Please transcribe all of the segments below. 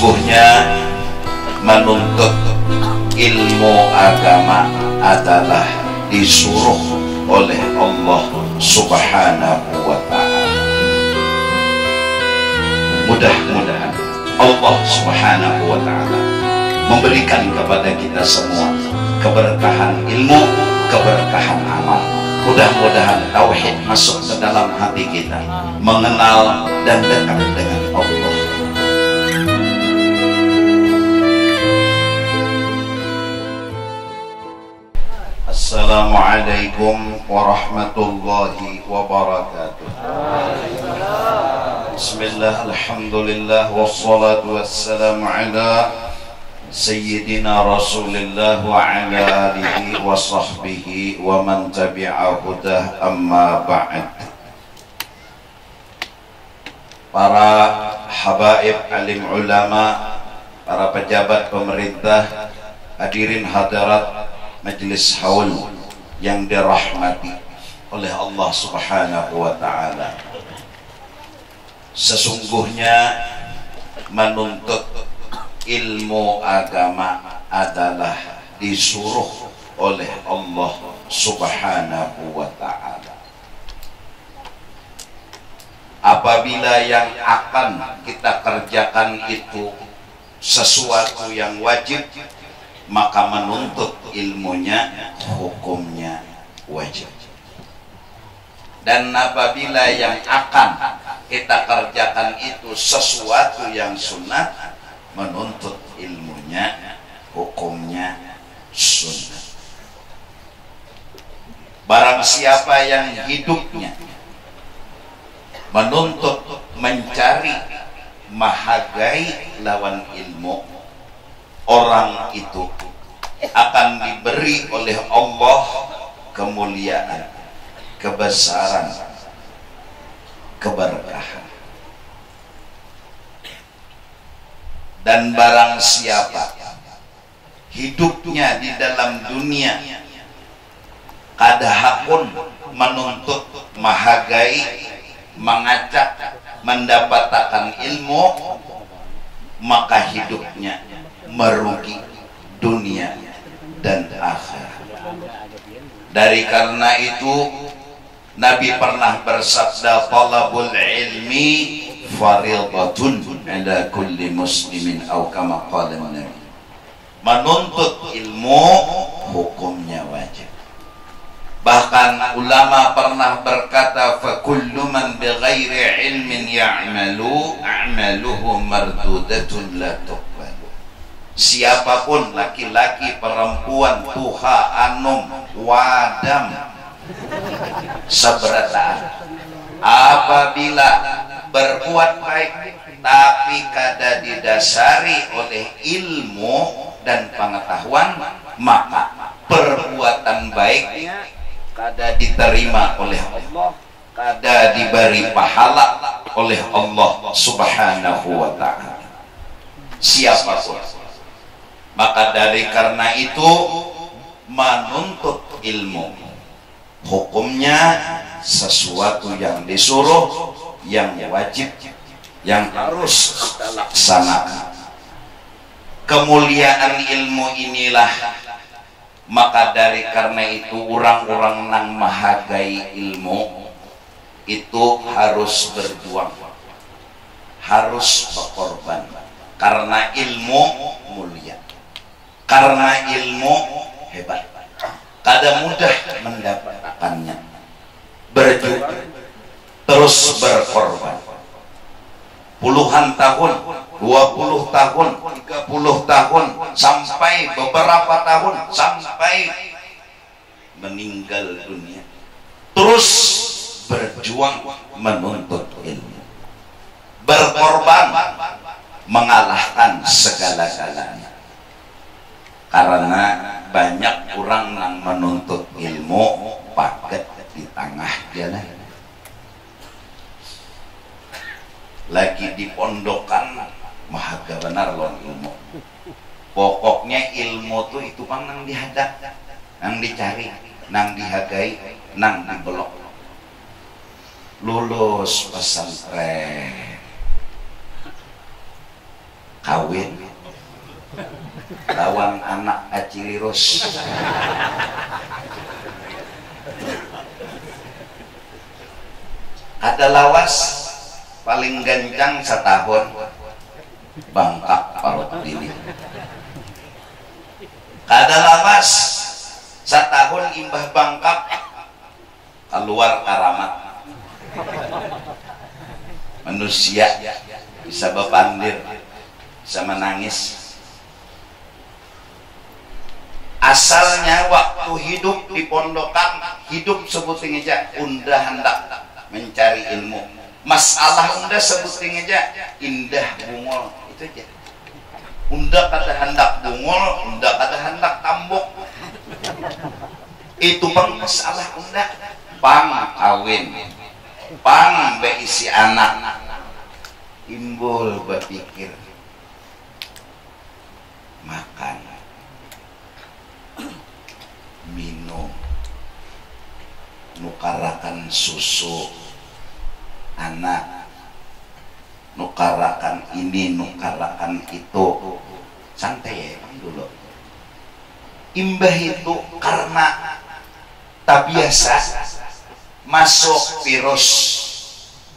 Sesungguhnya menuntut ilmu agama adalah disuruh oleh Allah Subhanahu wa ta'ala. Mudah-mudahan Allah Subhanahu wa ta'ala memberikan kepada kita semua keberkahan ilmu, keberkahan amal. Mudah-mudahan tauhid masuk ke dalam hati kita, mengenal dan dekat dengan Allah. Assalamualaikum warahmatullahi wabarakatuh. Bismillah, alhamdulillah, wassalatu wassalamu ala Sayyidina Rasulillah wa ala alihi wa sahbihi wa man tabi'a hudah, amma ba'd. Para habaib alim ulama, para pejabat pemerintah, hadirin hadirat Majelis Haul yang dirahmati oleh Allah Subhanahu wa ta'ala. Sesungguhnya menuntut ilmu agama adalah disuruh oleh Allah Subhanahu wa ta'ala. Apabila yang akan kita kerjakan itu sesuatu yang wajib, maka menuntut ilmunya hukumnya wajib. Dan apabila yang akan kita kerjakan itu sesuatu yang sunnah, menuntut ilmunya hukumnya sunnah. Barang siapa yang hidupnya menuntut, mencari, menghargai lawan ilmu, orang itu akan diberi oleh Allah kemuliaan, kebesaran, keberkahan. Dan barang siapa hidupnya di dalam dunia kadahapun menuntut, menghargai, mengajak, mendapatkan ilmu, maka hidupnya merugi dunia dan akhirat. Dari karena itu Nabi pernah bersabda, talabul ilmi faridatun ala kulli muslimin, atau kama qala Nabi. Menuntut ilmu hukumnya wajib. Bahkan ulama pernah berkata, fa kullu man bighairi ilmin ya'malu a'maluhu mardudatun la tuqbalu. Siapapun, laki-laki, perempuan, tuha, anum, wadam, seberata, apabila berbuat baik tapi kada didasari oleh ilmu dan pengetahuan, maka perbuatan baiknya kada diterima oleh Allah, kada diberi pahala oleh Allah Subhanahu wa ta'ala. Siapapun. Maka dari karena itu menuntut ilmu hukumnya sesuatu yang disuruh, yang wajib, yang harus kita laksanakan. Kemuliaan ilmu inilah, maka dari karena itu orang-orang yang menghargai ilmu itu harus berjuang, harus berkorban, karena ilmu mulia, karena ilmu hebat, kada mudah mendapatkannya. Berjuang, terus berkorban, puluhan tahun, 20 tahun, 30 tahun, sampai beberapa tahun, sampai meninggal dunia, terus berjuang menuntut ilmu, berkorban, mengalahkan segala-galanya. Karena banyak orang yang menuntut ilmu paket di tengah jalan, lagi di pondokan mahaga benar loh ilmu. Pokoknya ilmu tuh itu pang nang dihadap, nang dicari, nang dihargai, nang dibelok. Lulus pesantren kawin lawan anak acilirus. Ada lawas paling gancang setahun bangkak parut dini. Ada lawas setahun imbah bangkak keluar karamat. Manusia bisa bepandir, bisa menangis. Asalnya waktu hidup di pondokan, hidup sebuting aja undah hendak mencari ilmu. Masalah undah sebuting aja indah bungol, itu aja. Undah kada hendak bungol, undah kada hendak tambuk. Itu pang masalah undah. Pang kawin, pang beisi anak, timbul berpikir makan, minum, nukarakan susu anak, nukarakan ini, nukarakan itu. Santai ya dulu. Imbah itu karena tak biasa masuk virus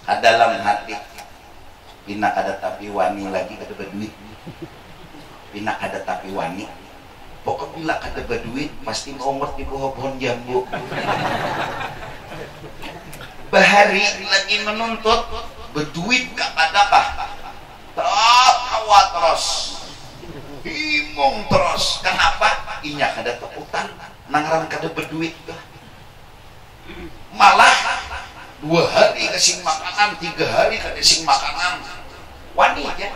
ke dalam hati. Pina kada tapi wani lagi kada berduit. Pina kada tapi wani. Pokok bila kada berduit pasti ngomot di bawah pohon jambu. Bahari lagi menuntut berduit gak adakah? Tawa terus, bingung terus. Kenapa? Inya kada takutan, nangaran kada berduit dah. Malah 2 hari kasih makanan, 3 hari kasih makanan. Wani aja.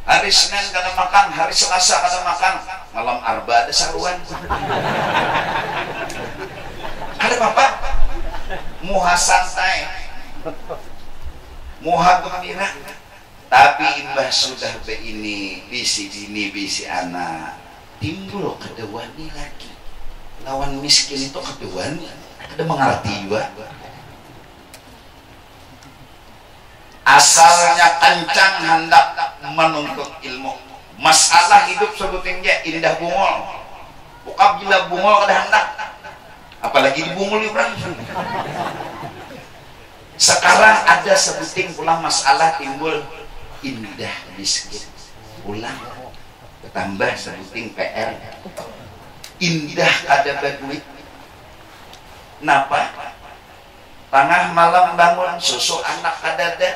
Hari Senin kada makan, hari Selasa kada makan, malam Arba ada saruan. Ada apa? Muha santai, muha gembira. Tapi imbah sudah be ini, bisi bini, bisi anak, timbul kada wani lagi. Lawan miskin itu kada wani, kada mengerti juga. Asalnya kencang hendak menuntut ilmu. Masalah hidup sebetulnya indah bungol. Bukan bila bungol kada hendak. Apalagi dibungul orang. Sekarang ada sebuting pula masalah timbul indah miskin. Ulang bertambah sebuting PR. Indah kada berduit. Napa? Tengah malam bangun susu anak kada ada.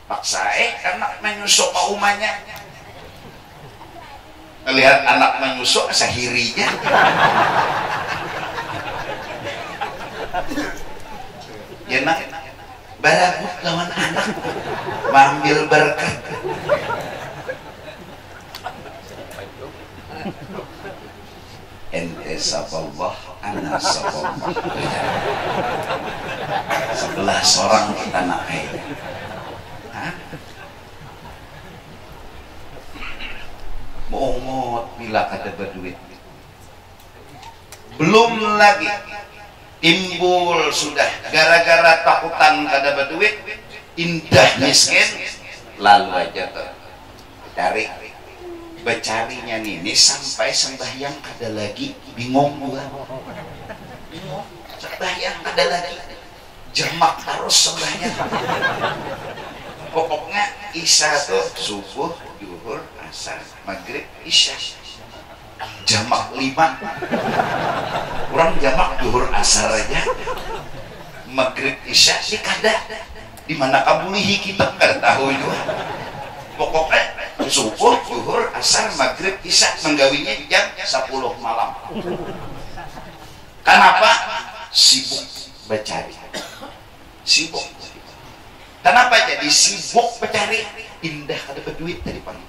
Paksa anak menyusu ke rumahnya. Melihat anak menyusu sahirinya. Ya nak baragut lawan anak mengambil berkat. Ente sapallah, ana sapallah. Sebelah seorang kita nak Momot bila kada berduit. Belum lagi timbul sudah gara-gara takutan kada berduit, indah miskin, lalu aja tuh cari becarinya ini sampai sembahyang kada lagi, bingung juga. Bingung, sembahyang kada lagi, jamak terus sembahyang. Pokoknya isya tuh subuh, zuhur, asar, maghrib, isya. Jamak 5. Orang jamak zuhur asar aja. Maghrib isya sih kada. Di mana kabulihi kita kada tahu juga. Pokoknya subuh, zuhur, asar, maghrib, isya menggawinya jam 10 malam. Kenapa? Sibuk bercari. Sibuk. Kenapa jadi sibuk bercari? Indah kada berduit tadi pagi.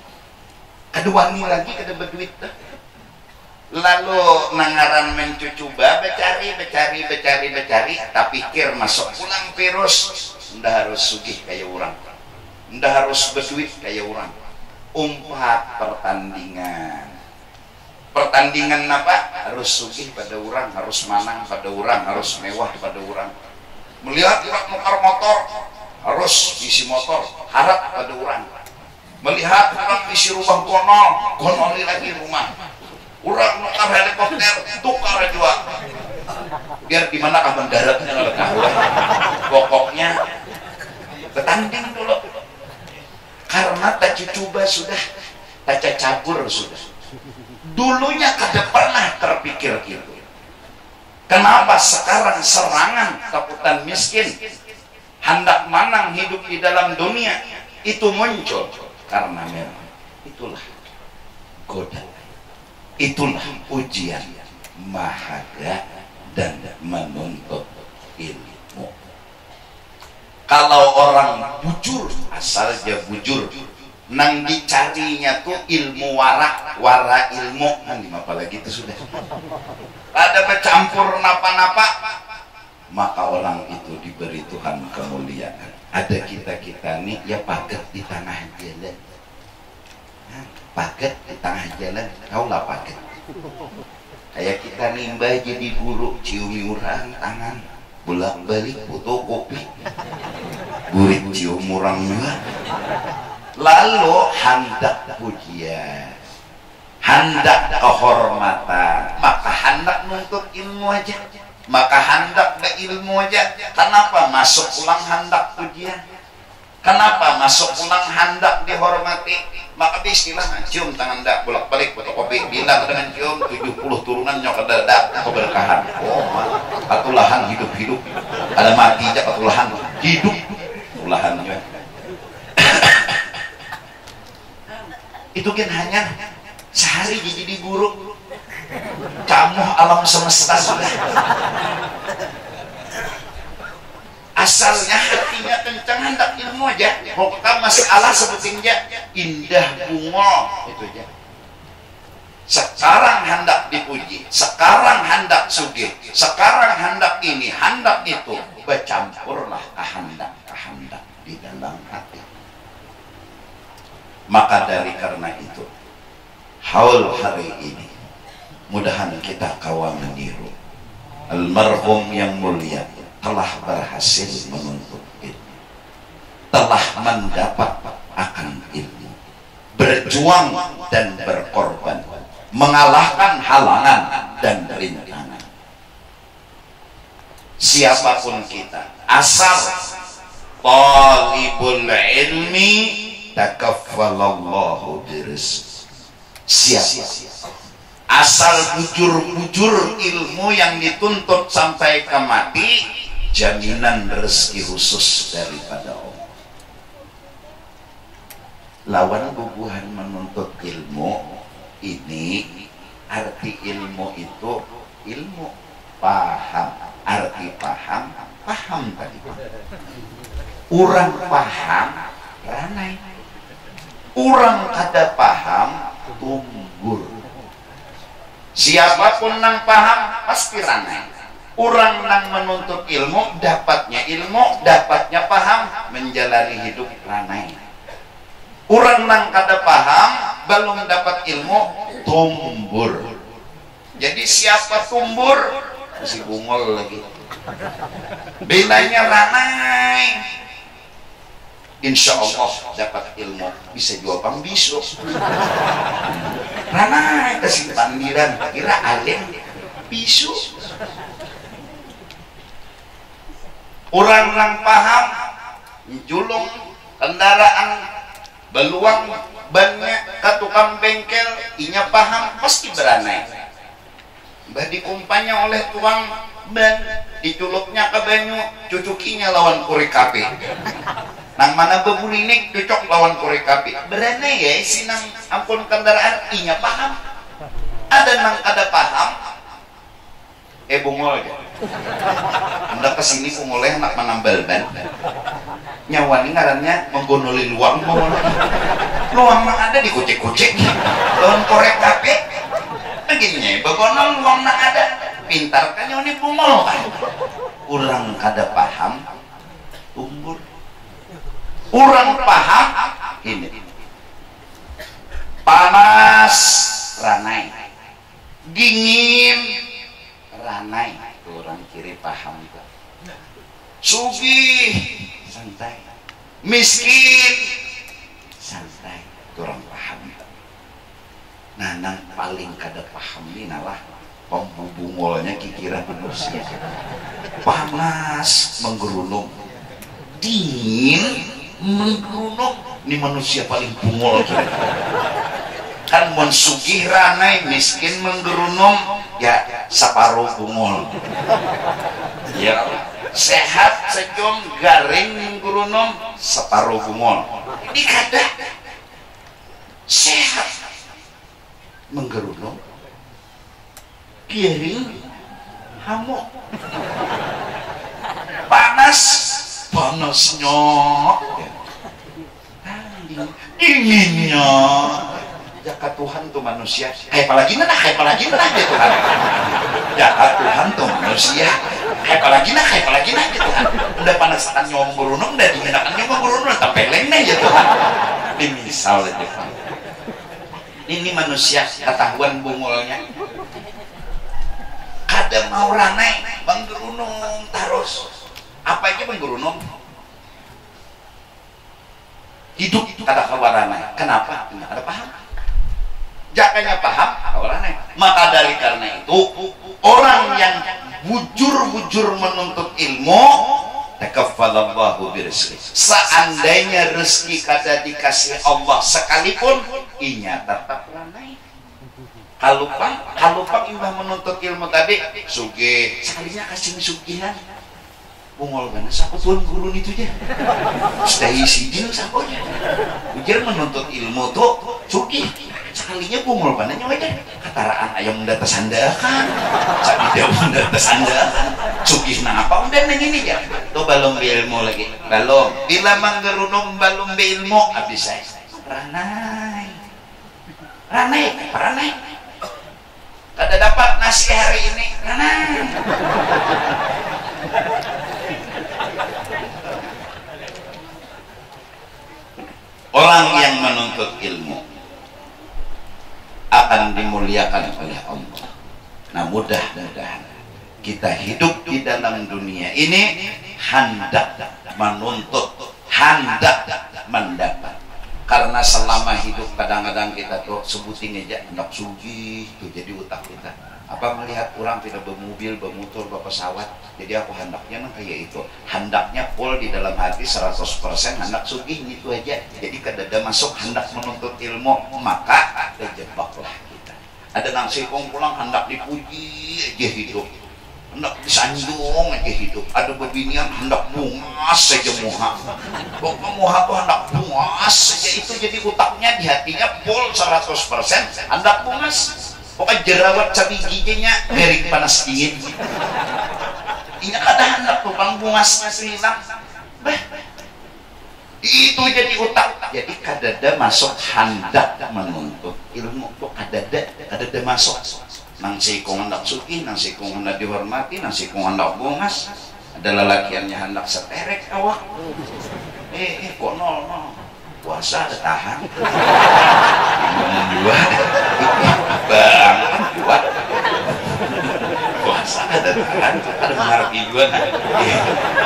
Kedua ini lagi kada berduit dah. Lalu nangaran mencucuba becari, tak pikir masuk pulang virus. Nda harus sugih kayak orang, nda harus berduit kayak orang. Umpat pertandingan apa? Harus sugih pada orang, harus manang pada orang, harus mewah pada orang. Melihat orang motor harus isi motor harap pada orang melihat orang isi rumah gonoli lagi rumah orang nukar helikopter tukar juga biar dimana kah mendaratnya lekah pokoknya ketanding dulu karena tak coba sudah tak cabur sudah dulunya kada pernah terpikir gitu. Kenapa sekarang serangan takutan miskin hendak manang hidup di dalam dunia itu muncul karena memang itulah godaan, itulah ujian mahaga dan menuntut ilmu. Kalau orang bujur asalnya bujur nang dicarinya tuh ilmu wara ilmu apalagi itu sudah ada bercampur napa-napa maka orang itu diberi Tuhan kemuliaan. Ada kita nih ya paket di tengah jalan, paket di tengah jalan kau lah paket kayak kita nimba jadi guru ciumi orang tangan bolak balik foto kopi gurit cium orang juga lalu hendak pujian hendak kehormatan maka hendak nuntut ilmu aja maka hendak ke ilmu aja. Kenapa masuk ulang hendak pujian, kenapa masuk ulang hendak dihormati, maka istilah cium tangan dak bolak balik fotokopi bilang dengan cium 70 turunan nyok dadak keberkahan. Oh patulahan hidup ada mati aja patulahan hidup patulahannya itu kan hanya sehari jadi guru kamu alam semesta sudah asalnya hatinya kencang hendak ilmu aja pokoknya masalah sebutinnya indah bunga itu aja. Sekarang hendak dipuji, sekarang hendak sugih, sekarang hendak ini hendak itu bercampurlah kehendak di dalam hati. Maka dari karena itu haul hari ini mudahan kita kawan meniru almarhum yang mulia telah berhasil menuntut ilmu, telah mendapat akan ilmu, berjuang dan berkorban, mengalahkan halangan dan rintangan. Siapapun kita asal talibul ilmi takaffalallahu birizq. Siapa asal bujur-bujur ilmu yang dituntut sampai ke mati, jaminan rezeki khusus daripada Allah. Lawan bubuhan menuntut ilmu ini, arti ilmu itu ilmu paham, arti paham tadi orang paham ranai, orang kada paham tumbur. Siapapun nang paham pasti ranai. Orang nang menuntut ilmu dapatnya paham, menjalani hidup ranai. Orang nang kada paham belum dapat ilmu tumbur. Jadi siapa tumbur masih bungol lagi, bilanya ranai. Insya Allah dapat ilmu bisa jual pang bisu ranai kasih pandiran kira alim bisu. Orang paham julung kendaraan beluang banyak ke tukang bengkel inya paham pasti beranai bah dikumpanya oleh tuang ban diculupnya ke banyu cucukinya lawan kuri kape nang mana bebulinik cocok lawan kuri kape beranai ya sinang ampun kendaraan inya paham. Ada nang ada paham bungol aja anda kesini pungoleh nak menambal ban nyawa ini ngarannya menggonoli luang nang ada dikucek-kucek lawan korek kape begini begonol luang nang ada pintar kan ini bungol kan orang kada paham tumbur, orang paham ini panas ranai, dingin ranai, orang kiri paham sugih santai miskin santai kurang paham. Nah nang paling kada paham ini nalah pembubungolnya kikiran manusia. Panas menggerunung, dingin menggerunung, ini manusia paling bungol kan. Mensugih ranai, miskin menggerunung, ya separuh bungol. Ya sehat sejong garing menggerunung, separuh bungol. Ini kada sehat menggerunung, giring hamuk, panasnya, dinginnya. Jakat Tuhan tuh manusia, apalagi nah ya Tuhan. Jakat Tuhan tuh manusia, apalagi nah ya Tuhan. Udah panasan nyom berunung, udah dingenakan nyom berunung, tapi peleng ya Tuhan. Ini misal ya Tuhan. Ini manusia ketahuan bungulnya. Kada mau ranai, menggerunung terus. Apa aja menggerunung? Hidup kada kawaranai. Kenapa? Kada paham. Jakanya paham, kawaranai. Maka dari karena itu, orang yang bujur-bujur menuntut ilmu, takaffalallahu birizqi. Seandainya rezeki kada dikasih Allah sekalipun, inya tetap ranai. Kalupang imbah menuntut ilmu tadi, sugih. Sekalinya kasih sugihan. Bungol mana siapa tuan guru itu aja. Stay sidin sakonya. Ujar menuntut ilmu tuh sugih. Sekalinya bungol mana nyawa aja. Kataraan ayam menda tesandakan. Sabida menda tesandakan. Sugih na apa udah nang ini ya. Tuh balong ilmu lagi. Balong. Bila manggerunong balong ilmu habis saya. Ranai. Kada dapat nasi hari ini. Ranai. Orang yang menuntut ilmu akan dimuliakan oleh Allah. Nah mudah-mudahan kita hidup di dalam dunia ini hendak menuntut, hendak mendapat. Karena selama hidup kadang-kadang kita tuh sebutin aja hendak sugih tuh jadi utak kita. Apa melihat orang tidak bermobil, bermotor, berpesawat, jadi aku hendaknya kayak itu. Hendaknya full di dalam hati 100%, hendak sugih itu aja. Jadi kadada masuk hendak menuntut ilmu, maka terjebaklah kita. Ada nang sikong pulang hendak dipuji aja hidup, hendak disanjung aja hidup. Ada bebinian hendak bungas saja muha. Pokoknya muha tuh hendak bungas saja, itu jadi utaknya di hatinya full 100%, hendak bungas. Pokoknya jerawat cabai giginya garing panas dingin. Ini ada hendak tukang bungas hilang. Itu jadi utak. Jadi kadada masuk hendak menuntut ilmu tuh kadada masuk. Nang sikong hendak suki, nang sikong hendak dihormati, nang sikong hendak bungas. Ada lelakiannya hendak seterek awak. Kok nol. Puasa ada tahan. Bangun dua. Bang, dua. Puasa ada tahan. Ada mengerti juga nah.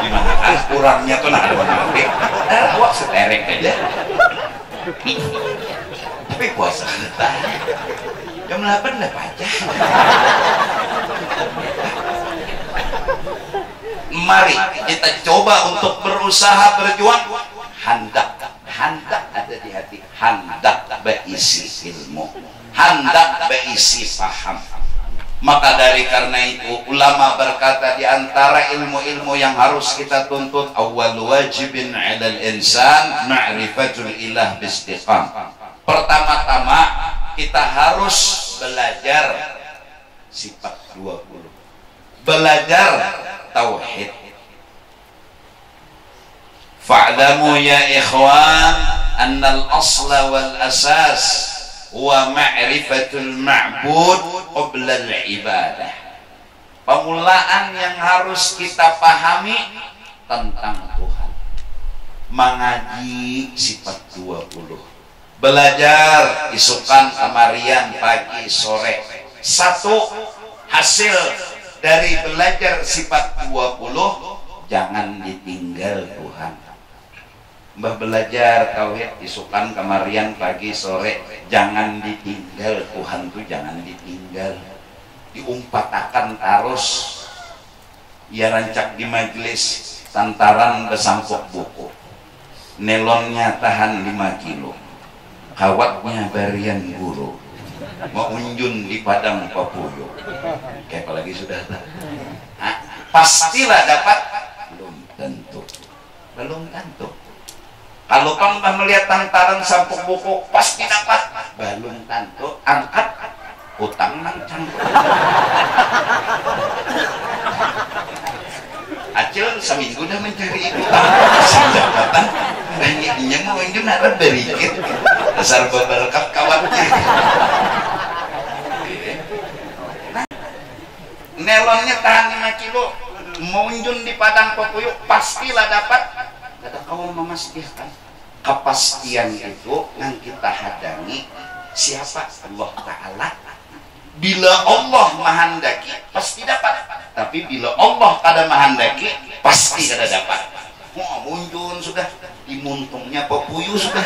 Gimana kan kurangnya tuh nah ada mengerti. Awak seterek aja. Tapi puasa ada tahan. Jam 8 udah pajak. Mari kita coba untuk berusaha berjuang. Hendak ada di hati, hendak berisi ilmu, hendak berisi paham. Maka dari karena itu ulama berkata di antara ilmu-ilmu yang harus kita tuntut, awwal wajibin 'alal insan ma'rifatul ilah bistiqam. Pertama-tama kita harus belajar sifat 20. Belajar tauhid. Fa'lamu ya ikhwan annal asla wal asas huwa ma'rifatul ma'bud qabla al-ibadah. Pemulaan yang harus kita pahami tentang Tuhan. Mengaji sifat 20. Belajar isukan kamarian pagi sore. Satu hasil dari belajar sifat 20, jangan ditinggal Tuhan. Mbah belajar tauhid isukan kamarian pagi sore, jangan ditinggal. Tuhan tuh jangan ditinggal, diumpatakan terus. Ya rancak di majelis santaran besampok buku, nelonnya tahan 5 kilo, kawatnya barian guru, mau unjun di padang papuyo. Kayak apalagi sudah tak? Pastilah dapat? Belum tentu. Belum tentu. Kalau kamu melihat tantaran sampuk buku pasti dapat, belum tentu. Angkat utang nang cangkuk. Acil seminggu dah mencari utang jabatan, hanya mau injun ada berikit dasar beberkap kawannya. Nelonnya tahan 5 kilo, mau injun di padang papuyuk pastilah dapat. Kata kawan memastikan kepastian itu yang kita hadangi siapa? Allah Ta'ala. Bila Allah menghendaki pasti dapat, tapi bila Allah kada menghendaki pasti kada dapat. Munjun sudah dimuntungnya papuyu sudah,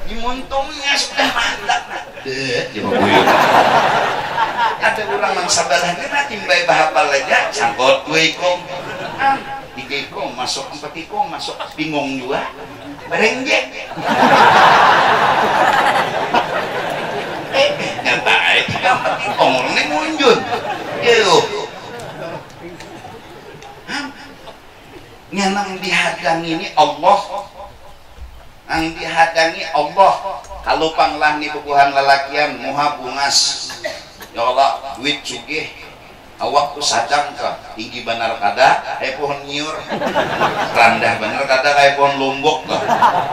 dimuntungnya sudah mantap. Di papuyu ada orang yang sabarnya nanti timbai bahapal aja sangkot gue kong. 3 ikong masuk, 4 ikong masuk, bingung juga berenjek. Nyata aja 4 ikong ini munjun yuk nyanang dihadangi ini Allah, yang dihadangi Allah. Kalau panglah nih bubuhan lelakian muha bungas ya Allah duit sugih awak tuh sadang ke tinggi benar kada kayak pohon nyur, rendah benar kada kayak pohon lombok lah.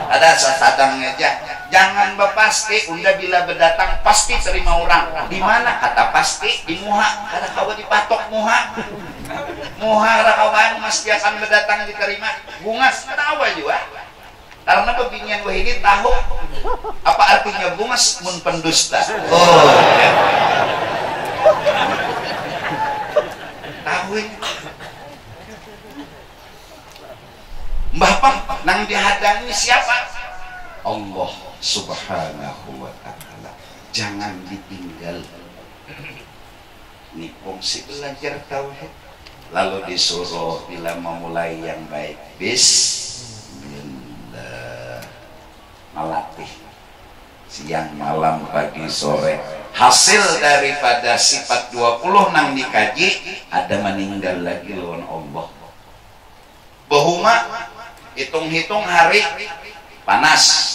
Ada sadang aja. Jangan bepasti unda bila berdatang pasti terima orang. Di mana kata pasti? Di muha. Kada kawa dipatok muha. Muha rakawan mesti akan berdatang diterima. Bungas kada awal juga. Karena pebinian wah ini tahu apa artinya bungas mun pendusta. Oh ya. Tahu Mbah Pang nang dihadangi siapa? Allah Subhanahu wa Ta'ala. Jangan ditinggal. Ini fungsi belajar tauhid. Lalu disuruh bila memulai yang baik bismillah, melatih siang malam pagi sore. Hasil daripada sifat 20 nang dikaji ada meninggal lagi lawan Allah. Bahuma hitung-hitung hari panas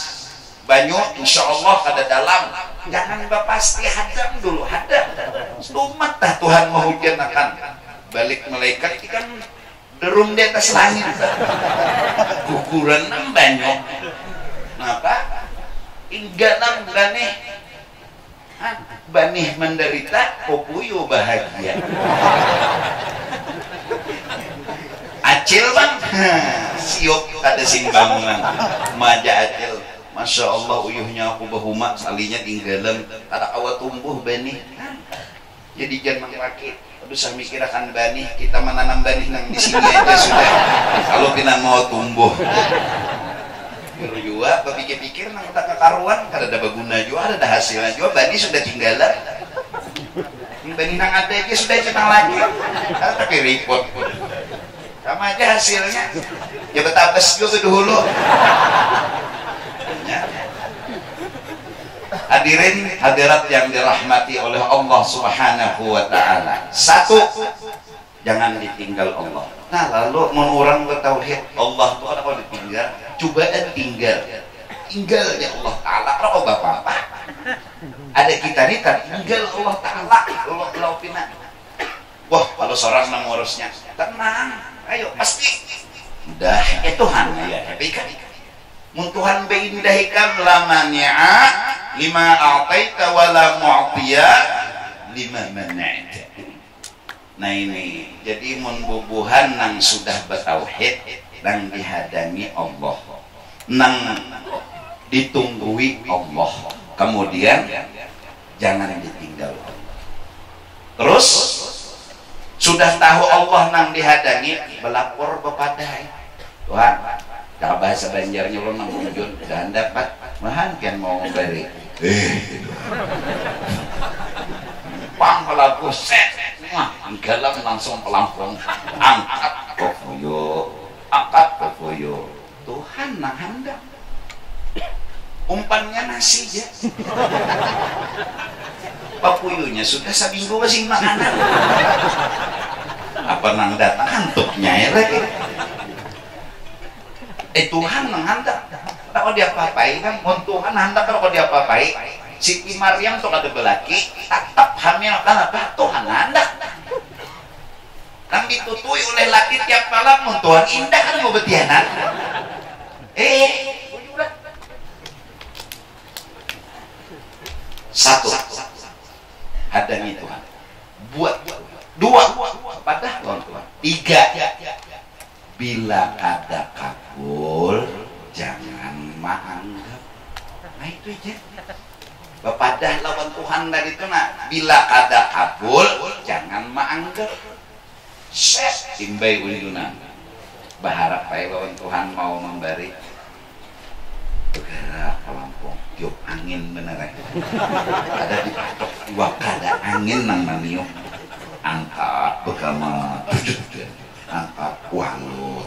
banyu insya Allah kada dalam. Jangan pasti hadam dulu, hadam sumat dah Tuhan menghujan akan balik malaikat ikan derum di atas langit kukuran nang banyu kenapa hingga nang banih banih menderita popuyo bahagia. Acil bang siok kada simbangan maja acil. Masya Allah uyuhnya aku bahuma salinya tinggalan kada awal tumbuh benih jadi jangan rakit. Aduh saya mikir akan benih kita menanam benih nang di sini aja sudah kalau kita mau tumbuh juga berpikir-pikir nang tak kekaruan kada ada baguna juga ada hasilnya juga benih sudah tinggalan benih nang ada aja sudah cetang lagi tapi repot sama aja hasilnya ya betabes juga dulu. Hadirin hadirat yang dirahmati oleh Allah Subhanahu wa Ta'ala. Satu, jangan ditinggal Allah. Nah lalu mau orang bertauhid Allah itu ada kalau ditinggal cobaan tinggalnya Allah Ta'ala. Kalau bapak ada kita nih tinggal Allah Ta'ala Allah pina. Wah kalau seorang nang ngurusnya tenang ayo pasti udah ya Tuhan ya ikan Tuhan beindahkan lamani'a lima a'taita wala mu'tiya lima mana'ta. Nah ini jadi membubuhan nang sudah bertauhid nang dihadani Allah nang ditunggui Allah kemudian jangan ditinggal. Terus sudah tahu Allah nang dihadani belapor bepadai Tuhan kalau bahasa Banjarnya lo nanggung dan dapat mahan kan mau memberi gitu. Pang pelaku set galam langsung pelampung angkat kofuyo Tuhan nah hendak umpannya nasi ya papuyunya sudah sabinggu masing makanan apa nang datang hantuknya ya lagi Tuhan nang hendak kalau dia papai kan mau Tuhan hendak kalau dia papai Siti Maryam tuh ada belaki tetap hamil kan apa Tuhan hendak nang ditutui oleh laki tiap malam mau Tuhan indah kan mau betianan satu hadangi Tuhan buat dua padahal Tuhan tiga bila ada kabul jangan menganggap nah itu aja bepadah lawan Tuhan dari itu nah bila ada kabul jangan menganggap timbai unduna berharap baik lawan Tuhan mau memberi bergerak ke Lampung tiup angin beneran ada di patok dua kada angin nang maniup angkat begama angkat walut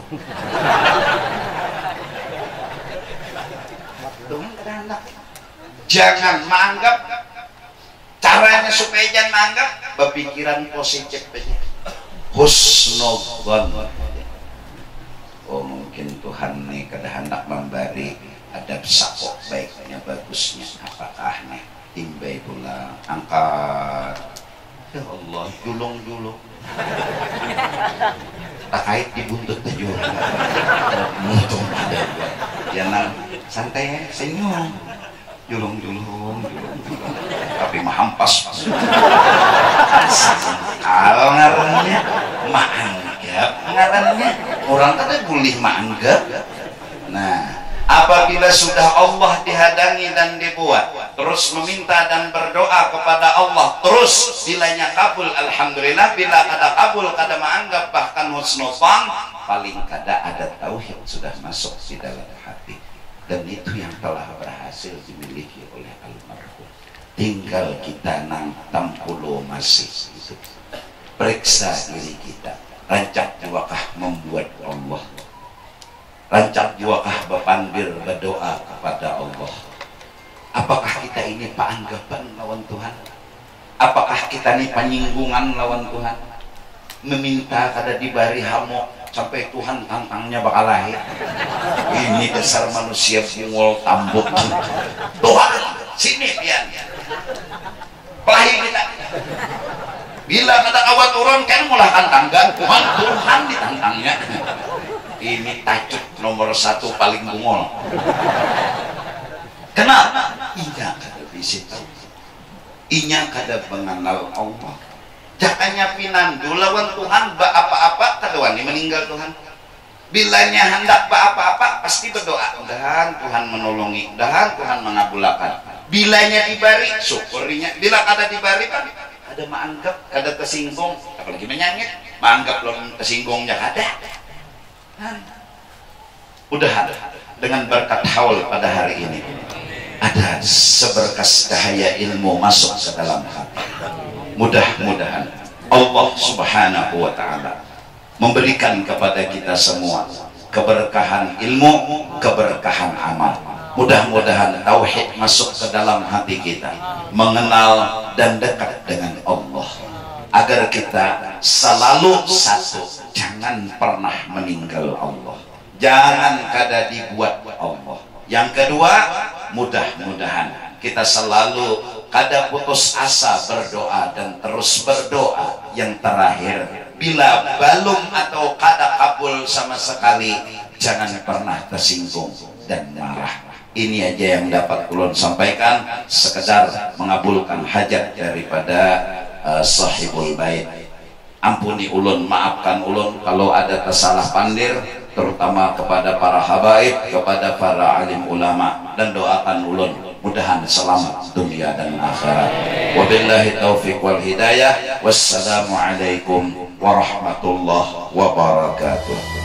Tuhan kehendak jangan menganggap caranya supaya jangan menganggap berpikiran positif aja husnuzan oh mungkin Tuhan nih kehendak memberi ada sakok baiknya bagusnya apakah nih timbai pula angkat ya Allah julung tak kait dibuntut aja untung ada ya nang santai senyum julung tapi mahampas kalau ngarannya maanggap ngarannya orang kata boleh maanggap nah apabila sudah Allah dihadangi dan dibuat terus meminta dan berdoa kepada Allah terus bilanya kabul alhamdulillah bila kada kabul kada menganggap bahkan husnuzan paling kada ada tauhid sudah masuk di dalam hati dan itu yang telah berhasil dimiliki oleh almarhum tinggal kita nang tampulo masih itu periksa diri kita rancak jiwakah membuat Allah rancak jiwakah berpandir berdoa kepada Allah apakah kita ini paanggapan lawan Tuhan apakah kita ini penyinggungan lawan Tuhan meminta kada dibari hamok sampai Tuhan tantangnya bakal lahir ini dasar manusia bungol tambuk Tuhan sini pian pelahir kita bila kada awat turun kan mulahkan tangga Tuhan ditantangnya ini tajuk nomor 1 paling bungol kenapa? Inya kada bisa tahu inya kada mengenal Allah jakanya pinandu lawan Tuhan apa-apa kadawani meninggal Tuhan bilanya hendak apa-apa pasti berdoa mudahan Tuhan menolongi mudahan Tuhan mengabulkan bilanya dibari syukurinya bila kada dibari kan ada menganggap kada tersinggung apalagi menyangit menganggap belum tersinggungnya kada mudahan dengan berkat haul pada hari ini ada seberkas cahaya ilmu masuk ke dalam hati mudah-mudahan Allah subhanahu wa ta'ala memberikan kepada kita semua keberkahan ilmu keberkahan amal mudah-mudahan tauhid masuk ke dalam hati kita mengenal dan dekat dengan Allah agar kita selalu satu jangan pernah meninggal Allah jangan kada dibuat Allah yang kedua mudah-mudahan kita selalu kada putus asa berdoa dan terus berdoa yang terakhir bila belum atau kada kabul sama sekali jangan pernah tersinggung dan marah ini aja yang dapat ulun sampaikan sekedar mengabulkan hajat daripada sahibul bait ampuni ulun maafkan ulun kalau ada tersalah pandir terutama kepada para habaib kepada para alim ulama dan doakan ulun mudahan selamat dunia dan akhirat wabillahi taufiq wal hidayah wassalamu alaikum warahmatullahi wabarakatuh.